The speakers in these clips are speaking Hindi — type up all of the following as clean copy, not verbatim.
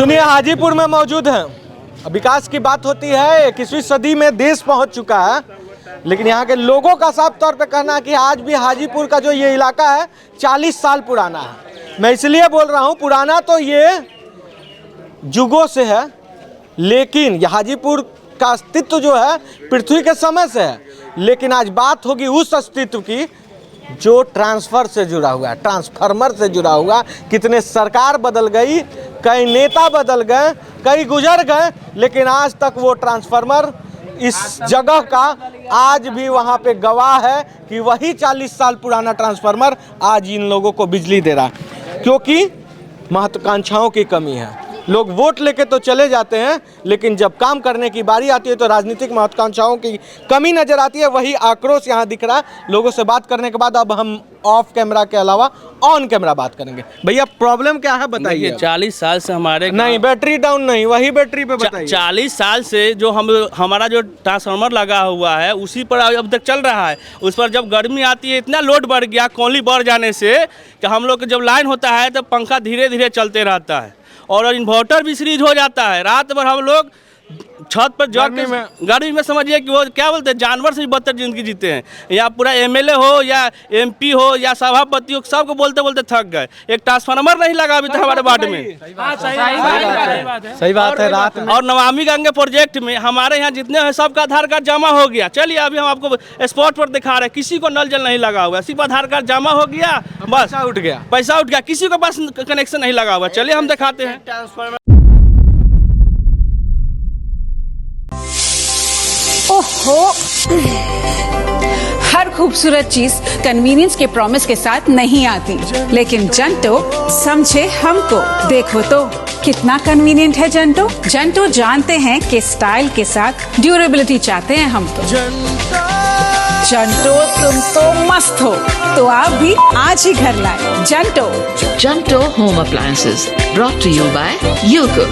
सुनिए, हाजीपुर में मौजूद हैं। विकास की बात होती है, 21वीं सदी में देश पहुंच चुका है, लेकिन यहाँ के लोगों का साफ तौर पे कहना है कि आज भी हाजीपुर का जो ये इलाका है 40 साल पुराना है। मैं इसलिए बोल रहा हूँ पुराना, तो ये जुगों से है, लेकिन हाजीपुर का अस्तित्व जो है पृथ्वी के समय से है। लेकिन आज बात होगी उस अस्तित्व की जो ट्रांसफ़र से जुड़ा हुआ है, ट्रांसफार्मर से जुड़ा हुआ। कितने सरकार बदल गई, कई नेता बदल गए, कई गुजर गए, लेकिन आज तक वो ट्रांसफार्मर इस जगह का आज भी वहाँ पे गवाह है कि वही 40 साल पुराना ट्रांसफार्मर आज इन लोगों को बिजली दे रहा है। क्योंकि महत्वाकांक्षाओं की कमी है। लोग वोट लेके तो चले जाते हैं, लेकिन जब काम करने की बारी आती है तो राजनीतिक महत्वाकांक्षाओं की कमी नजर आती है। वही आक्रोश यहाँ दिख रहा है। लोगों से बात करने के बाद अब हम ऑफ कैमरा के अलावा ऑन कैमरा बात करेंगे। भैया प्रॉब्लम क्या है बताइए। 40 साल से हमारे नहीं, बैटरी डाउन नहीं, वही बैटरी पे बताइए। 40 साल से जो हमारा जो ट्रांसफार्मर लगा हुआ है उसी पर अब तक चल रहा है। उस पर जब गर्मी आती है इतना लोड बढ़ गया कोयली बढ़ जाने से कि हम लोग जब लाइन होता है तो पंखा धीरे धीरे चलते रहता है और इन्वर्टर भी सीरीज हो जाता है। रात भर हम लोग छत पर गर्मी में समझिए कि वो क्या बोलते हैं, जानवर से भी बदतर जिंदगी जीते हैं। या पूरा एमएलए हो या एमपी हो या सभापति हो, सबको बोलते बोलते थक गए। एक ट्रांसफार्मर नहीं लगा अभी तक हमारे वार्ड में। सही बात है। रात में और नमामि गंगे प्रोजेक्ट में हमारे यहाँ जितने हैं सबका आधार कार्ड जमा हो गया। चलिए अभी हम आपको स्पॉट पर दिखा रहे हैं, किसी को नल जल नहीं लगा हुआ, सिर्फ आधार कार्ड जमा हो गया, बस पैसा उठ गया, किसी को पास कनेक्शन नहीं लगा हुआ। चलिए हम दिखाते हैं। ओहो, हर खूबसूरत चीज कन्वीनियंस के प्रॉमिस के साथ नहीं आती, लेकिन जंटो समझे हमको। देखो तो कितना कन्वीनियंट है जंटो। जंटो जानते हैं कि स्टाइल के साथ ड्यूरेबिलिटी चाहते हैं हम तो। जंटो तुम तो मस्त हो, तो आप भी आज ही घर लाए जंटो। जंटो home appliances brought to you by यूको।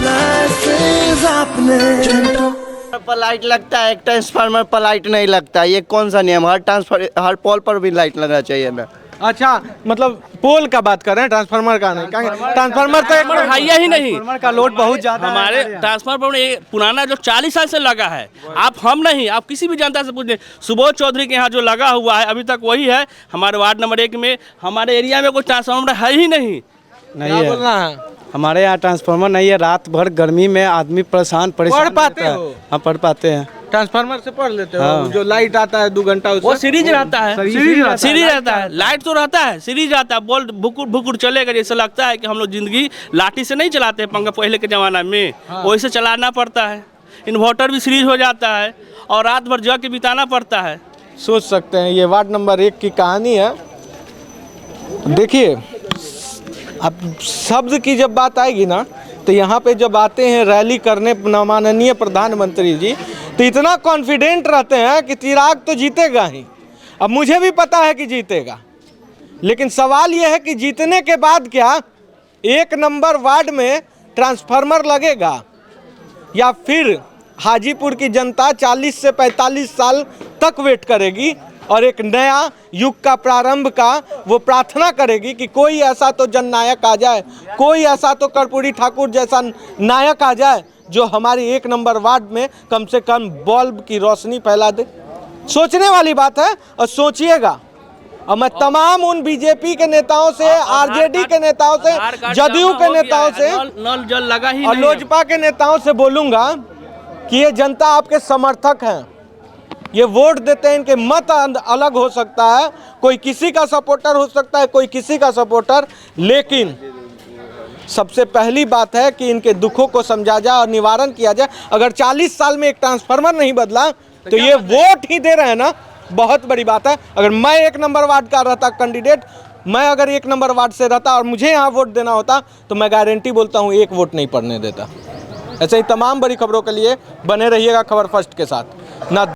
पर लाइट लगता है, एक ट्रांसफार्मर पर लाइट नहीं लगता। ये कौन सा नियम? हर पोल पर भी लाइट लगना चाहिए ना। अच्छा, मतलब पोल का बात कर रहे हैं, ट्रांसफार्मर का नहीं। ट्रांसफार्मर तो एक है ही नहीं, ट्रांसफार्मर का लोड बहुत ज्यादा हमारे ट्रांसफार्मर पुराना जो 40 साल से लगा है। आप हम नहीं, आप किसी भी जनता से पूछें। सुबोध चौधरी के यहाँ जो लगा हुआ है अभी तक वही है। हमारे वार्ड नंबर 1 में हमारे एरिया में कोई ट्रांसफार्मर है ही नहीं। बोलना है हमारे यहाँ ट्रांसफार्मर नहीं है। रात भर गर्मी में आदमी परेशान पढ़ पाते हो? हाँ, पढ़ पाते हैं। ट्रांसफार्मर से पढ़ लेते हो? हाँ। जो लाइट आता है 2 घंटा वो सीरीज रहता है, सीरीज रहता है। लाइट तो रहता है, सीरीज रहता है। बोल भुकुर भुकुर चलेगा, जैसे लगता है कि हम लोग जिंदगी लाठी से नहीं चलाते पंखा पहले के जमाना में। वैसे चलाना पड़ता है। इन्वर्टर भी सीरीज हो जाता है और रात भर जग के बिताना पड़ता है। सोच सकते हैं, ये वार्ड नंबर 1 की कहानी है। देखिए, अब शब्द की जब बात आएगी ना, तो यहाँ पे जब आते हैं रैली करने माननीय प्रधानमंत्री जी, तो इतना कॉन्फिडेंट रहते हैं कि चिराग तो जीतेगा ही। अब मुझे भी पता है कि जीतेगा, लेकिन सवाल यह है कि जीतने के बाद क्या 1 नंबर वार्ड में ट्रांसफार्मर लगेगा, या फिर हाजीपुर की जनता 40 से 45 साल तक वेट करेगी और एक नया युग का प्रारंभ का वो प्रार्थना करेगी कि कोई ऐसा तो जननायक आ जाए, कोई ऐसा तो कर्पूरी ठाकुर जैसा नायक आ जाए जो हमारी 1 नंबर वार्ड में कम से कम बल्ब की रोशनी फैला दे। सोचने वाली बात है, और सोचिएगा। और मैं तमाम उन बीजेपी के नेताओं से, आरजेडी के नेताओं से, जदयू के नेताओं से नल जल लगा ही और लोजपा के नेताओं से बोलूँगा कि ये जनता आपके समर्थक हैं। ये वोट देते हैं, इनके मत अलग हो सकता है, कोई किसी का सपोर्टर हो सकता है, कोई किसी का सपोर्टर, लेकिन सबसे पहली बात है कि इनके दुखों को समझा जाए और निवारण किया जाए। अगर 40 साल में एक ट्रांसफार्मर नहीं बदला तो ये वोट ही दे रहे हैं ना, बहुत बड़ी बात है। अगर मैं 1 नंबर वार्ड का रहता कैंडिडेट, मैं अगर 1 नंबर वार्ड से रहता और मुझे यहाँ वोट देना होता, तो मैं गारंटी बोलता हूँ 1 वोट नहीं पड़ने देता। ऐसे ही तमाम बड़ी खबरों के लिए बने रहिएगा खबर फर्स्ट के साथ। ना